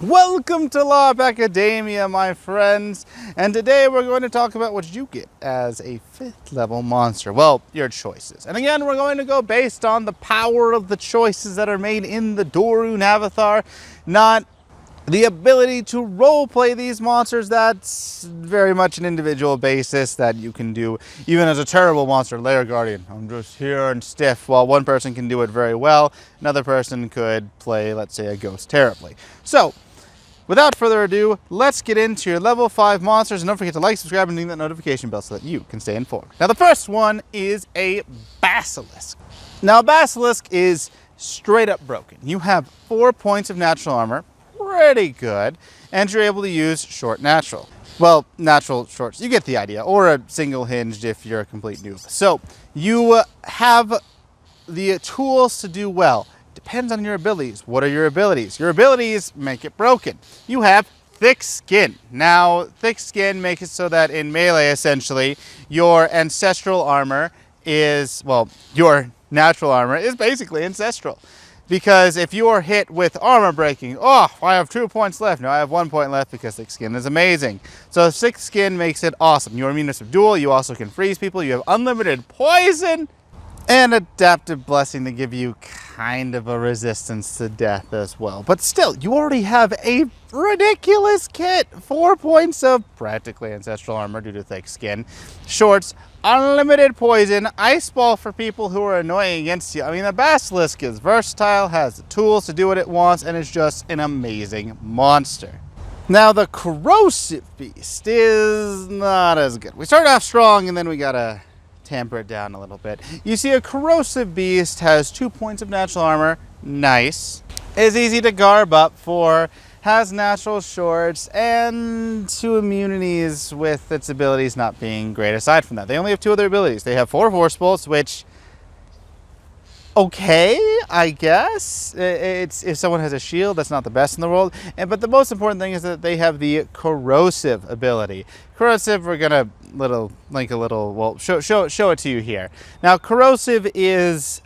Welcome to Larp Academia, my friends, and today we're going to talk about what you get as a 5th level monster. Well, your choices. And again, we're going to go based on the power of the choices that are made in the Dorun Avatar, not the ability to roleplay these monsters. That's very much an individual basis that you can do even as a terrible monster, Lair Guardian. I'm just here and stiff. While one person can do it very well, another person could play, let's say, a ghost terribly. So, without further ado, let's get into your level 5 monsters, and don't forget to like, subscribe, and ding that notification bell so that you can stay informed. Now, the first one is a Basilisk. Now, a Basilisk is straight up broken. You have 4 points of natural armor, pretty good, and you're able to use short natural. Well, natural shorts, you get the idea, or a single hinged if you're a complete noob. So, you have the tools to do well. Depends on your abilities. What are your abilities? Your abilities make it broken. You have thick skin. Now, thick skin makes it so that in melee, essentially, your ancestral armor is, well, your natural armor is basically ancestral. Because if you are hit with armor breaking, oh, I have 2 points left. No, I have 1 point left because thick skin is amazing. So thick skin makes it awesome. You are immune to subdual. You also can freeze people. You have unlimited poison. And adaptive blessing to give you kind of a resistance to death as well. But still, you already have a ridiculous kit. 4 points of practically ancestral armor due to thick skin. Shorts, unlimited poison, ice ball for people who are annoying against you. I mean, the Basilisk is versatile, has the tools to do what it wants, and is just an amazing monster. Now, the Corrosive Beast is not as good. We started off strong, and then we gotta tamper it down a little bit. You see, a Corrosive Beast has 2 points of natural armor, nice, is easy to garb up for, has natural shorts, and 2 immunities with its abilities not being great aside from that. They only have 2 other abilities. They have 4 force bolts, which, okay, I guess. It's if someone has a shield, that's not the best in the world. But the most important thing is that they have the corrosive ability. Corrosive, we're gonna link a little. Well, show it to you here. Now, corrosive is,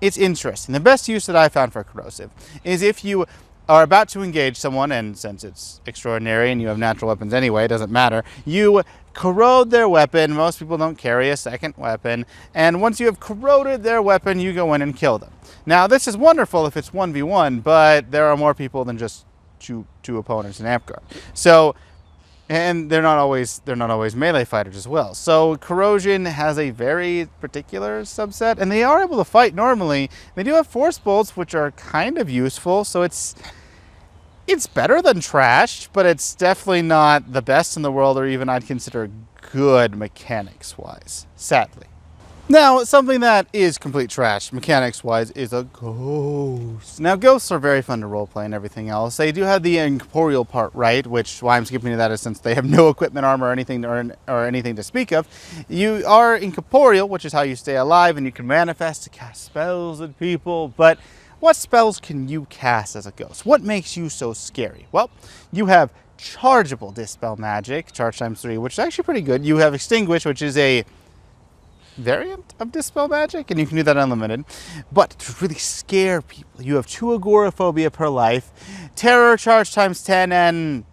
it's interesting. The best use that I found for corrosive is if you are about to engage someone, and since it's extraordinary and you have natural weapons anyway, it doesn't matter, you corrode their weapon. Most people don't carry a second weapon, and once you have corroded their weapon, you go in and kill them. Now, this is wonderful if it's 1v1, but there are more people than just two opponents in Amtgard. So, and they're not always melee fighters as well. So corrosion has a very particular subset, and they are able to fight normally. They do have force bolts, which are kind of useful. So it's better than trash, but it's definitely not the best in the world, or even I'd consider good mechanics-wise, sadly. Now, something that is complete trash, mechanics-wise, is a ghost. Now, ghosts are very fun to roleplay and everything else. They do have the incorporeal part right, which why I'm skipping to that is since they have no equipment, armor, or anything to speak of. You are incorporeal, which is how you stay alive, and you can manifest to cast spells at people. But what spells can you cast as a ghost? What makes you so scary? Well, you have chargeable dispel magic, charge times 3, which is actually pretty good. You have extinguish, which is a variant of dispel magic, and you can do that unlimited. But to really scare people, you have 2 agoraphobia per life, terror charge times 10, and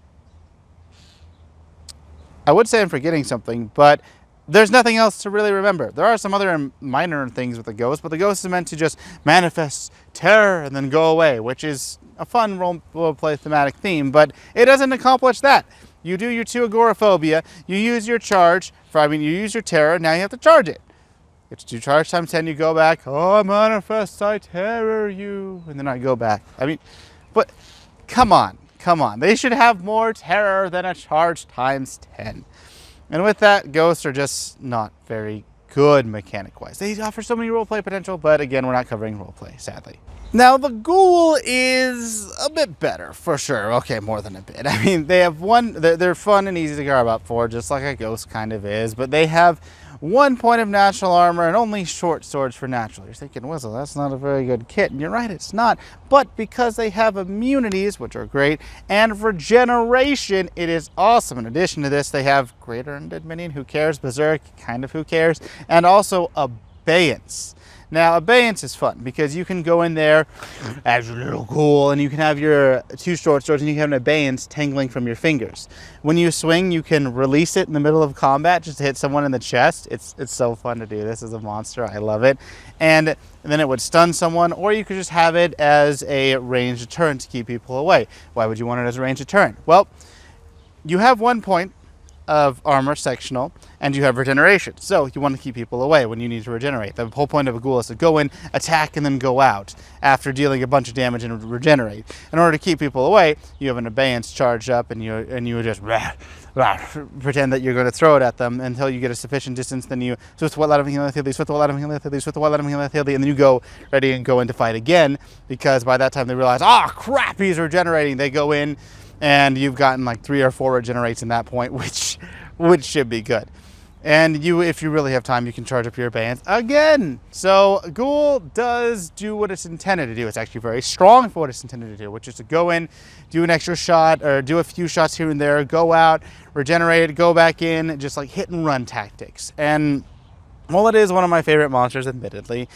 I would say I'm forgetting something, but there's nothing else to really remember. There are some other minor things with the ghost, but the ghost is meant to just manifest terror and then go away, which is a fun roleplay thematic theme, but it doesn't accomplish that. You do your 2 agoraphobia, you use your charge, you use your terror, now you have to charge it. You have to do charge times 10, you go back, oh, manifest, I terror you, and then I go back. But come on. They should have more terror than a charge times 10. And with that, ghosts are just not very good mechanic-wise. They offer so many roleplay potential, but again, we're not covering roleplay, sadly. Now, the Ghoul is a bit better, for sure. Okay, more than a bit. I mean, they have they're fun and easy to garb up for, just like a ghost kind of is, but they have 1 point of natural armor and only short swords for natural. You're thinking, Wizo, that's not a very good kit. And you're right, it's not. But because they have immunities, which are great, and regeneration, it is awesome. In addition to this, they have greater undead minion, who cares, berserk, kind of who cares, and also abeyance. Now, abeyance is fun because you can go in there as your little ghoul and you can have your 2 short swords and you can have an abeyance tangling from your fingers. When you swing, you can release it in the middle of combat just to hit someone in the chest. It's so fun to do this as a monster. I love it. And then it would stun someone, or you could just have it as a ranged deterrent to keep people away. Why would you want it as a ranged deterrent? Well, you have 1 point of armor sectional, and you have regeneration. So you want to keep people away when you need to regenerate. The whole point of a ghoul is to go in, attack, and then go out after dealing a bunch of damage and regenerate. In order to keep people away, you have an abeyance charged up, and you just pretend that you're going to throw it at them until you get a sufficient distance. Then you and then you go ready and go into fight again, because by that time they realize, oh crap, he's regenerating. They go in, and you've gotten like 3 or 4 regenerates in that point, which should be good. And if you really have time, you can charge up your abeyance again. So Ghoul does do what it's intended to do. It's actually very strong for what it's intended to do, which is to go in, do an extra shot, or do a few shots here and there, go out, regenerate, go back in, just like hit and run tactics. And while it is one of my favorite monsters, admittedly,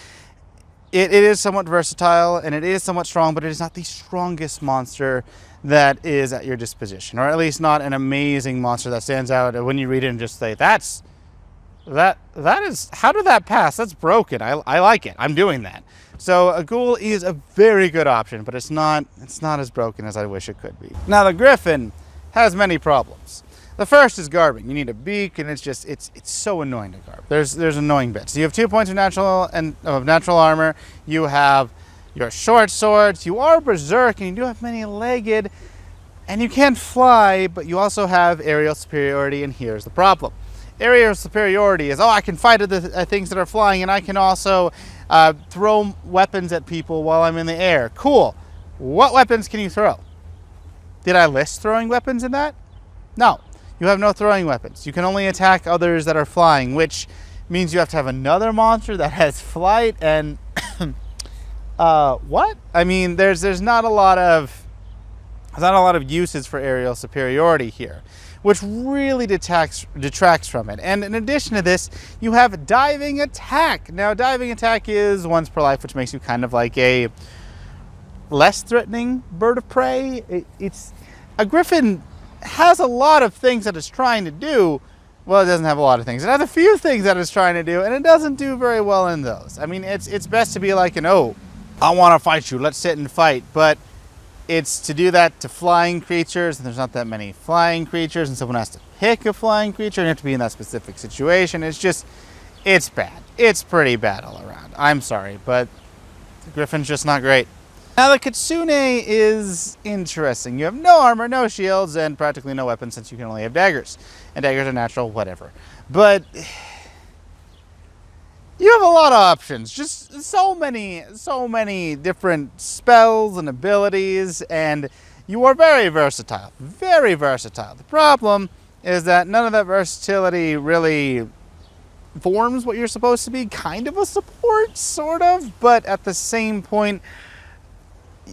it is somewhat versatile and it is somewhat strong, but it is not the strongest monster that is at your disposition, or at least not an amazing monster that stands out when you read it and just say, that is, how did that pass? That's broken. I like it. I'm doing that. So a Ghoul is a very good option, but it's not as broken as I wish it could be. Now the Griffin has many problems. The first is garbing. You need a beak, and it's so annoying to garb. There's annoying bits. You have 2 points of natural armor. You have your short swords. You are berserk, and you do have many-legged, and you can fly, but you also have aerial superiority, and here's the problem. Aerial superiority is, I can fight the things that are flying, and I can also throw weapons at people while I'm in the air. Cool. What weapons can you throw? Did I list throwing weapons in that? No. You have no throwing weapons. You can only attack others that are flying, which means you have to have another monster that has flight and what? I mean, there's not a lot of uses for aerial superiority here, which really detracts from it. And in addition to this, you have diving attack. Now, diving attack is once per life, which makes you kind of like a less threatening bird of prey. It's a Griffin has a lot of things that it's trying to do. Well, it doesn't have a lot of things. It has a few things that it's trying to do, and it doesn't do very well in those. I mean, it's best to be like I want to fight you, let's sit and fight. But it's to do that to flying creatures, and there's not that many flying creatures, and someone has to pick a flying creature, and you have to be in that specific situation. It's bad. It's pretty bad all around. I'm sorry, but the Griffin's just not great. Now the Kitsune is interesting. You have no armor, no shields, and practically no weapons since you can only have daggers. And daggers are natural, whatever. But you have a lot of options. Just so many different spells and abilities, and you are very versatile. Very versatile. The problem is that none of that versatility really forms what you're supposed to be. Kind of a support, sort of, but at the same point,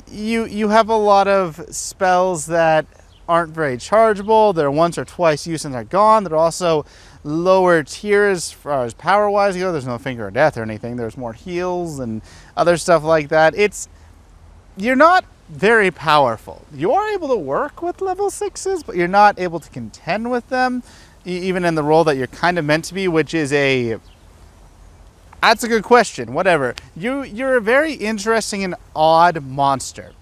you have a lot of spells that aren't very chargeable. They're once or twice used and they're gone. They're also lower tiers as far as power-wise go. There's no Finger of Death or anything. There's more heals and other stuff like that. You're not very powerful. You are able to work with level 6s, but you're not able to contend with them, even in the role that you're kind of meant to be, which is that's a good question. Whatever. You're a very interesting and odd monster,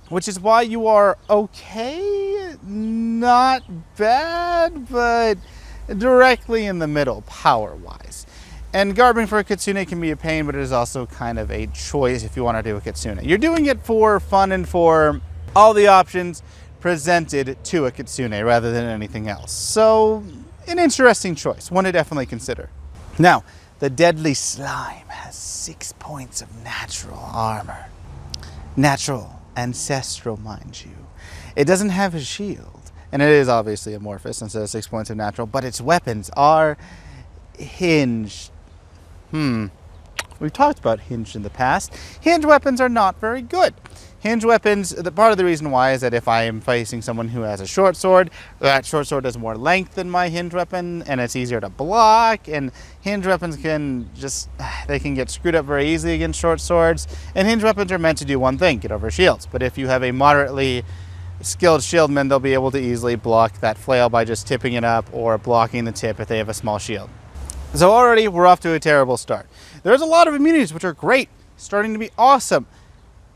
which is why you are okay, not bad, but directly in the middle, power-wise. And garbing for a Kitsune can be a pain, but it is also kind of a choice if you want to do a Kitsune. You're doing it for fun and for all the options presented to a Kitsune rather than anything else. So, an interesting choice, one to definitely consider. Now, the Deadly Slime has 6 points of natural armor. Natural, ancestral, mind you. It doesn't have a shield, and it is obviously amorphous instead of 6 points of natural, but its weapons are hinged. We've talked about hinged in the past. Hinged weapons are not very good. Hinge weapons, part of the reason why is that if I am facing someone who has a short sword, that short sword has more length than my hinge weapon, and it's easier to block, and hinge weapons can they can get screwed up very easily against short swords, and hinge weapons are meant to do one thing, get over shields. But if you have a moderately skilled shieldman, they'll be able to easily block that flail by just tipping it up or blocking the tip if they have a small shield. So already we're off to a terrible start. There's a lot of immunities which are great, starting to be awesome.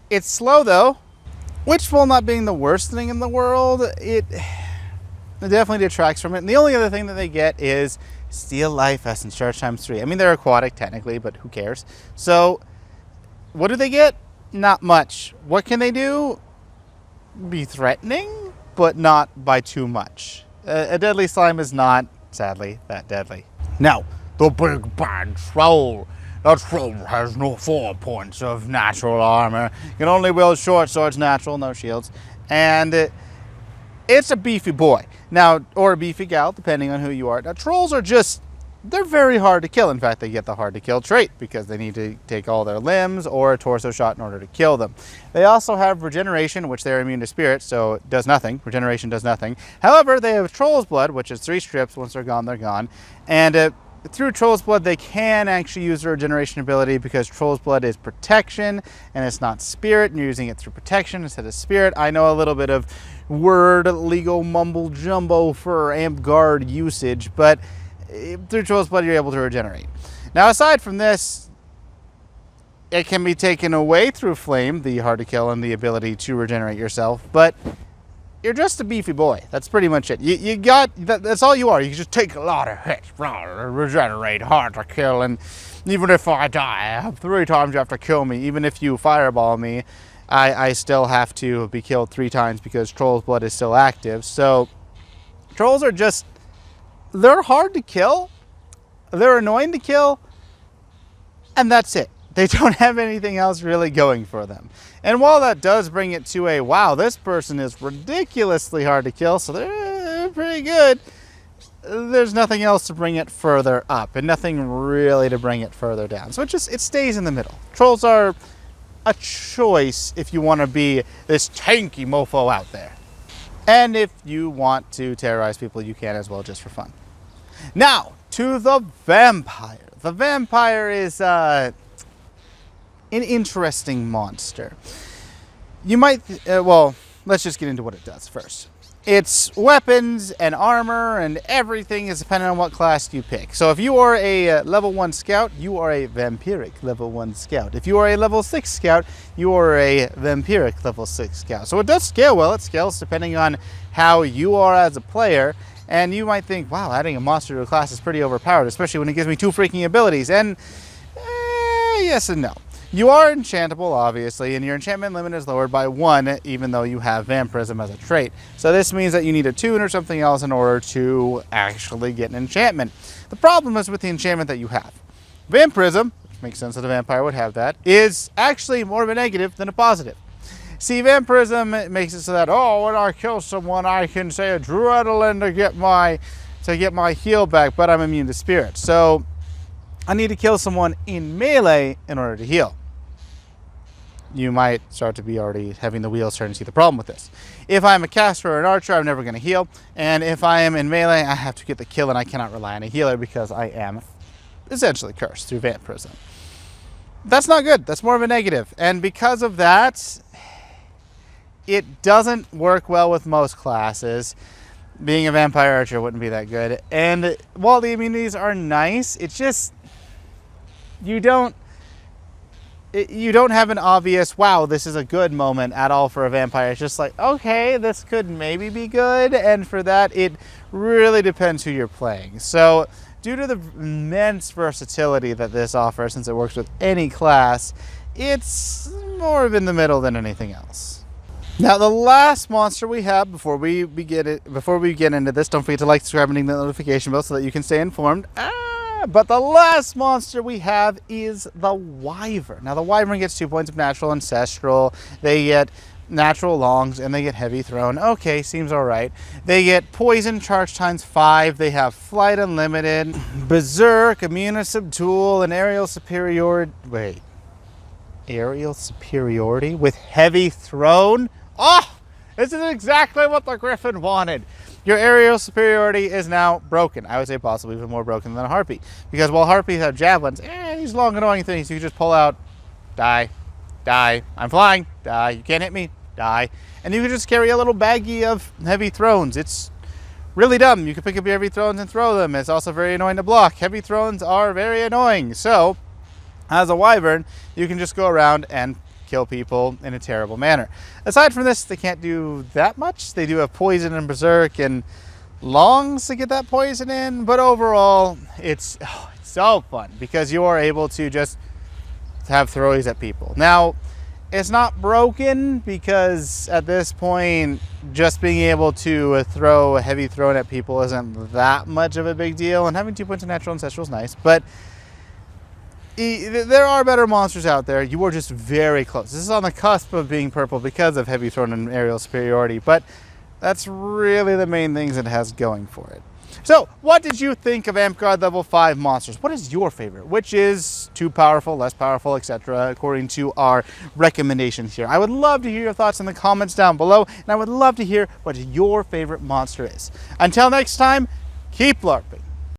It's slow though, which, while not being the worst thing in the world, it definitely detracts from it. And the only other thing that they get is steal life essence charge times 3. I mean, they're aquatic technically, but who cares? So what do they get? Not much. What can they do? Be threatening, but not by too much. A deadly slime is not, sadly, that deadly. Now, the big bad troll. The troll has no 4 points of natural armor. Can only wield short swords, natural, no shields. And it's a beefy boy. Now, or a beefy gal, depending on who you are. Now, trolls are they're very hard to kill. In fact, they get the hard to kill trait because they need to take all their limbs or a torso shot in order to kill them. They also have regeneration, which they're immune to spirit, so it does nothing. Regeneration does nothing. However, they have Troll's Blood, which is 3 strips. Once they're gone, they're gone. And through Troll's Blood, they can actually use their regeneration ability because Troll's Blood is protection and it's not spirit, and you're using it through protection instead of spirit. I know a little bit of word legal mumble jumbo for Amtgard usage, but through Troll's Blood, you're able to regenerate. Now, aside from this, it can be taken away through Flame, the hard to kill, and the ability to regenerate yourself, but you're just a beefy boy. That's pretty much it. That's all you are. You just take a lot of hits, regenerate, hard to kill, and even if I die 3 times you have to kill me. Even if you fireball me, I still have to be killed 3 times because Troll's Blood is still active. So trolls are they're hard to kill, they're annoying to kill, and that's it. They don't have anything else really going for them. And while that does bring it to a, wow, this person is ridiculously hard to kill, so they're pretty good, there's nothing else to bring it further up, and nothing really to bring it further down. So it stays in the middle. Trolls are a choice if you want to be this tanky mofo out there. And if you want to terrorize people, you can as well, just for fun. Now, to the vampire. The vampire is an interesting monster. You might, well, let's just get into what it does first. Its weapons and armor and everything is dependent on what class you pick. So if you are a level 1 scout, you are a vampiric level 1 scout. If you are a level 6 scout, you are a vampiric level 6 scout. So it does scale well. It scales depending on how you are as a player. And you might think, wow, adding a monster to a class is pretty overpowered, especially when it gives me 2 freaking abilities. And yes and no. You are enchantable, obviously, and your enchantment limit is lowered by 1, even though you have Vampirism as a trait. So this means that you need a tune or something else in order to actually get an enchantment. The problem is with the enchantment that you have. Vampirism, which makes sense that a vampire would have that, is actually more of a negative than a positive. See, Vampirism makes it so that, oh, when I kill someone, I can say adrenaline to get my heal back, but I'm immune to spirit. So I need to kill someone in melee in order to heal. You might start to be already having the wheels turn and see the problem with this. If I'm a caster or an archer, I'm never going to heal. And if I am in melee, I have to get the kill, and I cannot rely on a healer because I am essentially cursed through vampirism. That's not good. That's more of a negative. And because of that, it doesn't work well with most classes. Being a vampire archer wouldn't be that good. And while the immunities are nice, it's just, you don't have an obvious, wow, this is a good moment at all for a vampire. It's just like, okay, this could maybe be good. And for that, it really depends who you're playing. So due to the immense versatility that this offers, since it works with any class, it's more of in the middle than anything else. Now, the last monster we have before we get into this, don't forget to like, subscribe, and ding the notification bell so that you can stay informed. But the last monster we have is the Wyvern. Now, the Wyvern gets 2 points of natural ancestral. They get natural longs, and they get heavy thrown. Okay, seems all right. They get poison charge times 5. They have flight unlimited, berserk, immune to subdual, and aerial superiority. Wait. aerial superiority with heavy thrown. Oh, this is exactly what the Griffin wanted. Your aerial superiority is now broken. I would say possibly even more broken than a harpy. Because while harpies have javelins, these long annoying things you can just pull out, die, die, I'm flying, die, you can't hit me, die. And you can just carry a little baggie of heavy thrones. It's really dumb. You can pick up your heavy thrones and throw them. It's also very annoying to block. Heavy thrones are very annoying. So, as a Wyvern, you can just go around and kill people in a terrible manner. Aside from this, they can't do that much. They do have poison and berserk and longs to get that poison in, but overall, it's so fun because you are able to just have throwies at people. Now, it's not broken because at this point, just being able to throw a heavy thrown at people isn't that much of a big deal, and having 2 points of natural ancestral is nice, but there are better monsters out there. You are just very close. This is on the cusp of being purple because of heavy thrown and aerial superiority, but that's really the main things it has going for it. So, what did you think of Amtgard level 5 monsters? What is your favorite? Which is too powerful, less powerful, etc., according to our recommendations here? I would love to hear your thoughts in the comments down below, and I would love to hear what your favorite monster is. Until next time, keep LARPing.